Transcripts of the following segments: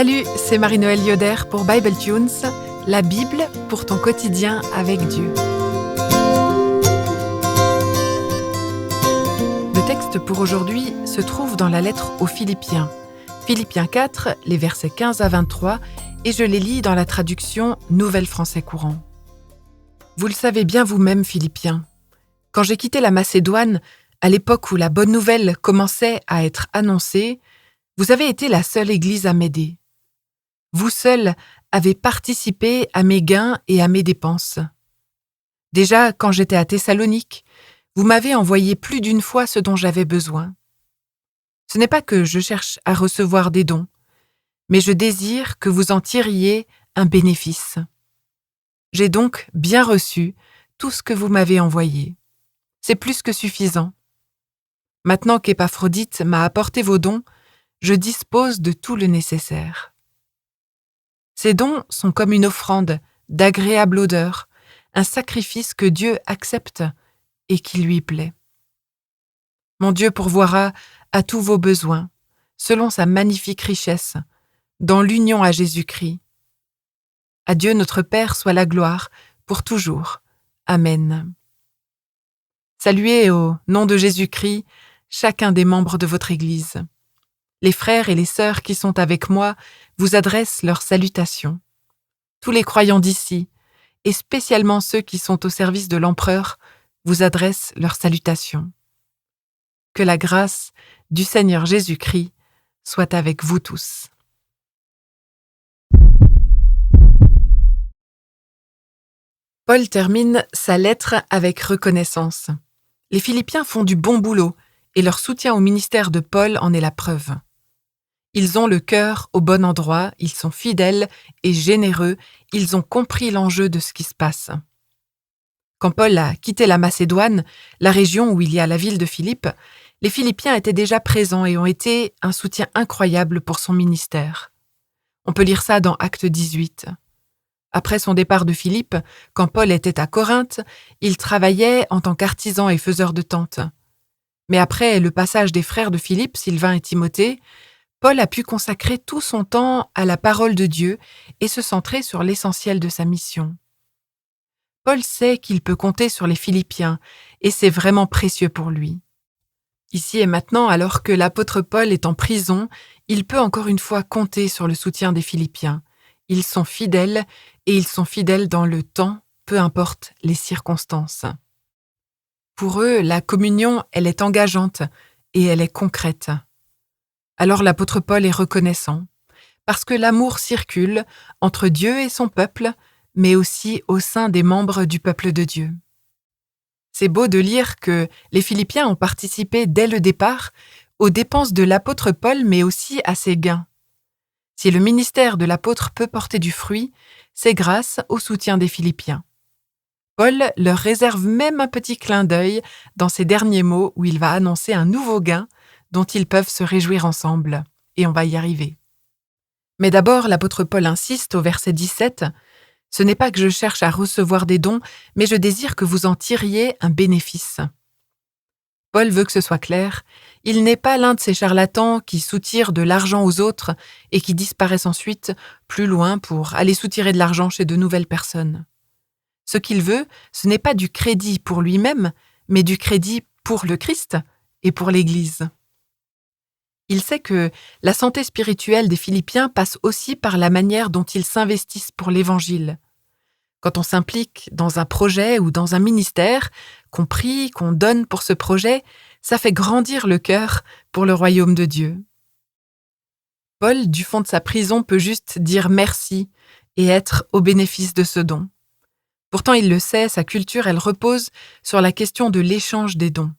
Salut, c'est Marie-Noëlle Yoder pour Bible Tunes, la Bible pour ton quotidien avec Dieu. Le texte pour aujourd'hui se trouve dans la lettre aux Philippiens. Philippiens 4, les versets 15 à 23, et je les lis dans la traduction Nouvelle Français courant. Vous le savez bien vous-même, Philippiens. Quand j'ai quitté la Macédoine, à l'époque où la bonne nouvelle commençait à être annoncée, vous avez été la seule église à m'aider. Vous seul avez participé à mes gains et à mes dépenses. Déjà, quand j'étais à Thessalonique, vous m'avez envoyé plus d'une fois ce dont j'avais besoin. Ce n'est pas que je cherche à recevoir des dons, mais je désire que vous en tiriez un bénéfice. J'ai donc bien reçu tout ce que vous m'avez envoyé. C'est plus que suffisant. Maintenant qu'Épaphrodite m'a apporté vos dons, je dispose de tout le nécessaire. Ces dons sont comme une offrande d'agréable odeur, un sacrifice que Dieu accepte et qui lui plaît. Mon Dieu pourvoira à tous vos besoins, selon sa magnifique richesse, dans l'union à Jésus-Christ. À Dieu notre Père soit la gloire, pour toujours. Amen. Saluez au nom de Jésus-Christ chacun des membres de votre Église. Les frères et les sœurs qui sont avec moi vous adressent leurs salutations. Tous les croyants d'ici, et spécialement ceux qui sont au service de l'Empereur, vous adressent leurs salutations. Que la grâce du Seigneur Jésus-Christ soit avec vous tous. Paul termine sa lettre avec reconnaissance. Les Philippiens font du bon boulot et leur soutien au ministère de Paul en est la preuve. Ils ont le cœur au bon endroit, ils sont fidèles et généreux, ils ont compris l'enjeu de ce qui se passe. Quand Paul a quitté la Macédoine, la région où il y a la ville de Philippe, les Philippiens étaient déjà présents et ont été un soutien incroyable pour son ministère. On peut lire ça dans Actes 18. Après son départ de Philippe, quand Paul était à Corinthe, il travaillait en tant qu'artisan et faiseur de tentes. Mais après le passage des frères de Philippe, Sylvain et Timothée, Paul a pu consacrer tout son temps à la parole de Dieu et se centrer sur l'essentiel de sa mission. Paul sait qu'il peut compter sur les Philippiens et c'est vraiment précieux pour lui. Ici et maintenant, alors que l'apôtre Paul est en prison, il peut encore une fois compter sur le soutien des Philippiens. Ils sont fidèles et ils sont fidèles dans le temps, peu importe les circonstances. Pour eux, la communion, elle est engageante et elle est concrète. Alors l'apôtre Paul est reconnaissant, parce que l'amour circule entre Dieu et son peuple, mais aussi au sein des membres du peuple de Dieu. C'est beau de lire que les Philippiens ont participé dès le départ aux dépenses de l'apôtre Paul, mais aussi à ses gains. Si le ministère de l'apôtre peut porter du fruit, c'est grâce au soutien des Philippiens. Paul leur réserve même un petit clin d'œil dans ses derniers mots où il va annoncer un nouveau gain dont ils peuvent se réjouir ensemble. Et on va y arriver. Mais d'abord, l'apôtre Paul insiste au verset 17 « Ce n'est pas que je cherche à recevoir des dons, mais je désire que vous en tiriez un bénéfice. » Paul veut que ce soit clair, il n'est pas l'un de ces charlatans qui soutirent de l'argent aux autres et qui disparaissent ensuite plus loin pour aller soutirer de l'argent chez de nouvelles personnes. Ce qu'il veut, ce n'est pas du crédit pour lui-même, mais du crédit pour le Christ et pour l'Église. Il sait que la santé spirituelle des Philippiens passe aussi par la manière dont ils s'investissent pour l'Évangile. Quand on s'implique dans un projet ou dans un ministère, qu'on prie, qu'on donne pour ce projet, ça fait grandir le cœur pour le royaume de Dieu. Paul, du fond de sa prison, peut juste dire merci et être au bénéfice de ce don. Pourtant, il le sait, sa culture, elle repose sur la question de l'échange des dons.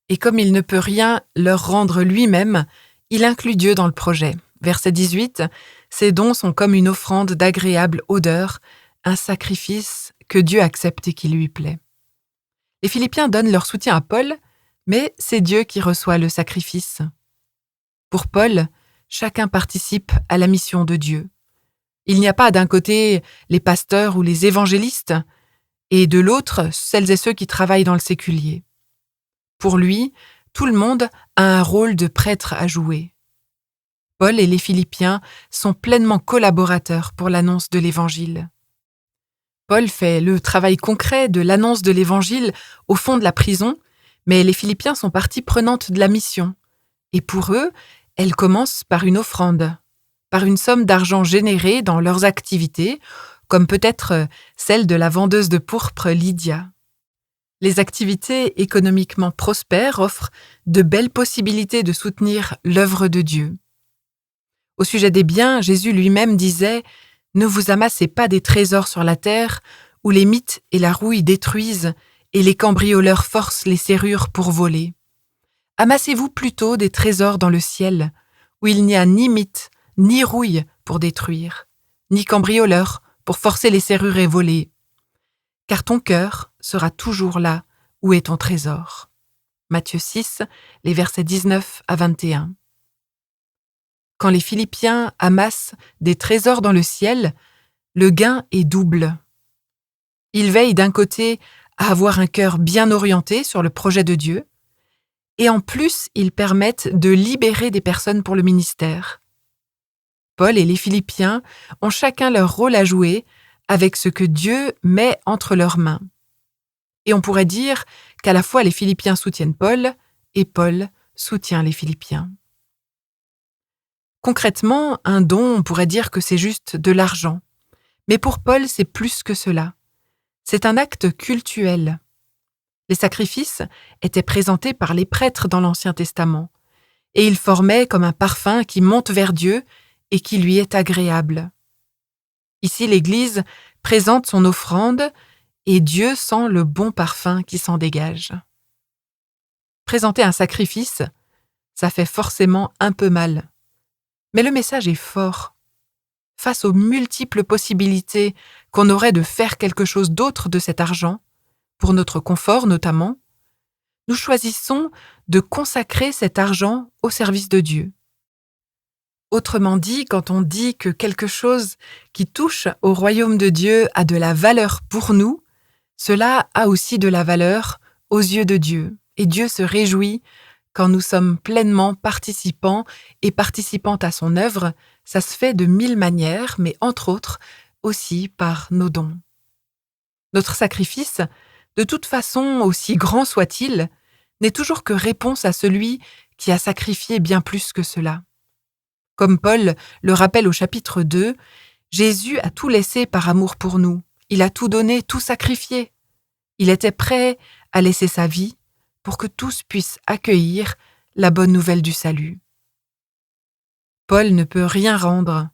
Et comme il ne peut rien leur rendre lui-même, il inclut Dieu dans le projet. Verset 18, « Ces dons sont comme une offrande d'agréable odeur, un sacrifice que Dieu accepte et qui lui plaît. » Les Philippiens donnent leur soutien à Paul, mais c'est Dieu qui reçoit le sacrifice. Pour Paul, chacun participe à la mission de Dieu. Il n'y a pas d'un côté les pasteurs ou les évangélistes, et de l'autre, celles et ceux qui travaillent dans le séculier. Pour lui, tout le monde a un rôle de prêtre à jouer. Paul et les Philippiens sont pleinement collaborateurs pour l'annonce de l'Évangile. Paul fait le travail concret de l'annonce de l'Évangile au fond de la prison, mais les Philippiens sont partie prenante de la mission. Et pour eux, elle commence par une offrande, par une somme d'argent générée dans leurs activités, comme peut-être celle de la vendeuse de pourpre Lydia. Les activités économiquement prospères offrent de belles possibilités de soutenir l'œuvre de Dieu. Au sujet des biens, Jésus lui-même disait « Ne vous amassez pas des trésors sur la terre, où les mites et la rouille détruisent, et les cambrioleurs forcent les serrures pour voler. Amassez-vous plutôt des trésors dans le ciel, où il n'y a ni mythe, ni rouille pour détruire, ni cambrioleurs pour forcer les serrures et voler. Car ton cœur sera toujours là où est ton trésor. » Matthieu 6, les versets 19 à 21. Quand les Philippiens amassent des trésors dans le ciel, le gain est double. Ils veillent d'un côté à avoir un cœur bien orienté sur le projet de Dieu, et en plus, ils permettent de libérer des personnes pour le ministère. Paul et les Philippiens ont chacun leur rôle à jouer avec ce que Dieu met entre leurs mains. Et on pourrait dire qu'à la fois les Philippiens soutiennent Paul et Paul soutient les Philippiens. Concrètement, un don, on pourrait dire que c'est juste de l'argent. Mais pour Paul, c'est plus que cela. C'est un acte cultuel. Les sacrifices étaient présentés par les prêtres dans l'Ancien Testament, et ils formaient comme un parfum qui monte vers Dieu et qui lui est agréable. Ici, l'Église présente son offrande et Dieu sent le bon parfum qui s'en dégage. Présenter un sacrifice, ça fait forcément un peu mal. Mais le message est fort. Face aux multiples possibilités qu'on aurait de faire quelque chose d'autre de cet argent, pour notre confort notamment, nous choisissons de consacrer cet argent au service de Dieu. Autrement dit, quand on dit que quelque chose qui touche au royaume de Dieu a de la valeur pour nous, cela a aussi de la valeur aux yeux de Dieu. Et Dieu se réjouit quand nous sommes pleinement participants et participantes à son œuvre. Ça se fait de 1000 manières, mais entre autres aussi par nos dons. Notre sacrifice, de toute façon, aussi grand soit-il, n'est toujours que réponse à celui qui a sacrifié bien plus que cela. Comme Paul le rappelle au chapitre 2, Jésus a tout laissé par amour pour nous. Il a tout donné, tout sacrifié. Il était prêt à laisser sa vie pour que tous puissent accueillir la bonne nouvelle du salut. Paul ne peut rien rendre.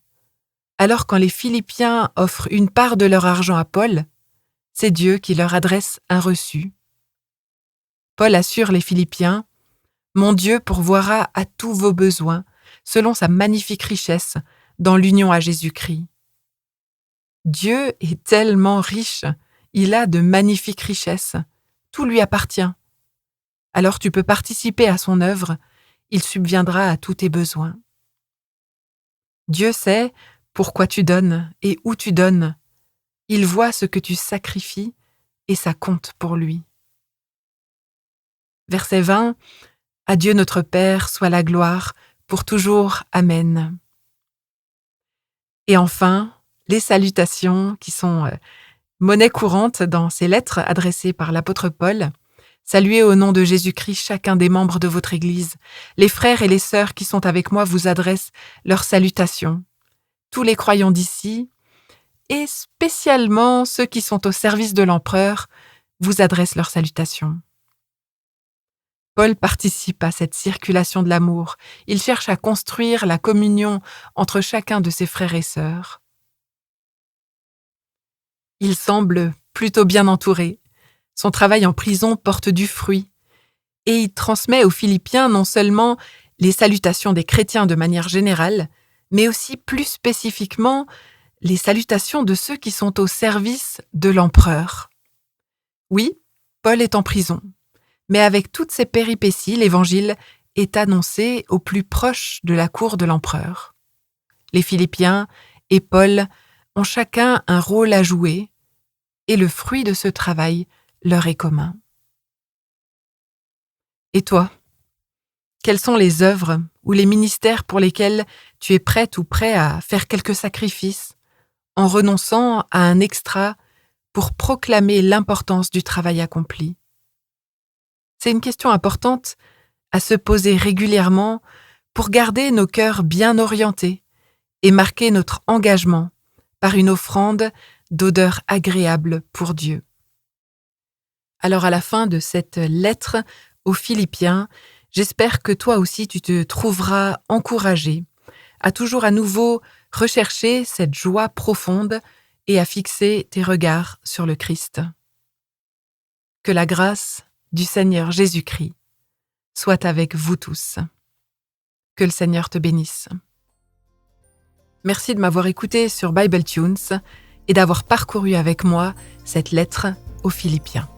Alors quand les Philippiens offrent une part de leur argent à Paul, c'est Dieu qui leur adresse un reçu. Paul assure les Philippiens « Mon Dieu pourvoira à tous vos besoins, selon sa magnifique richesse, dans l'union à Jésus-Christ. » Dieu est tellement riche, il a de magnifiques richesses, tout lui appartient. Alors tu peux participer à son œuvre, il subviendra à tous tes besoins. Dieu sait pourquoi tu donnes et où tu donnes. Il voit ce que tu sacrifies et ça compte pour lui. Verset 20. À Dieu notre Père soit la gloire pour toujours. Amen. Et enfin, les salutations qui sont monnaie courante dans ces lettres adressées par l'apôtre Paul. Saluez au nom de Jésus-Christ chacun des membres de votre Église. Les frères et les sœurs qui sont avec moi vous adressent leurs salutations. Tous les croyants d'ici, et spécialement ceux qui sont au service de l'empereur, vous adressent leurs salutations. Paul participe à cette circulation de l'amour. Il cherche à construire la communion entre chacun de ses frères et sœurs. Il semble plutôt bien entouré. Son travail en prison porte du fruit. Et il transmet aux Philippiens non seulement les salutations des chrétiens de manière générale, mais aussi plus spécifiquement les salutations de ceux qui sont au service de l'empereur. Oui, Paul est en prison, mais avec toutes ces péripéties, l'Évangile est annoncé au plus proche de la cour de l'empereur. Les Philippiens et Paul ont chacun un rôle à jouer, et le fruit de ce travail leur est commun. Et toi, Quelles sont les œuvres ou les ministères pour lesquels tu es prête ou prêt à faire quelques sacrifices, en renonçant à un extra pour proclamer l'importance du travail accompli? C'est une question importante à se poser régulièrement pour garder nos cœurs bien orientés et marquer notre engagement par une offrande d'odeur agréable pour Dieu. Alors à la fin de cette lettre aux Philippiens, j'espère que toi aussi tu te trouveras encouragé à toujours à nouveau rechercher cette joie profonde et à fixer tes regards sur le Christ. Que la grâce du Seigneur Jésus-Christ soit avec vous tous. Que le Seigneur te bénisse. Merci de m'avoir écouté sur Bible Tunes et d'avoir parcouru avec moi cette lettre aux Philippiens.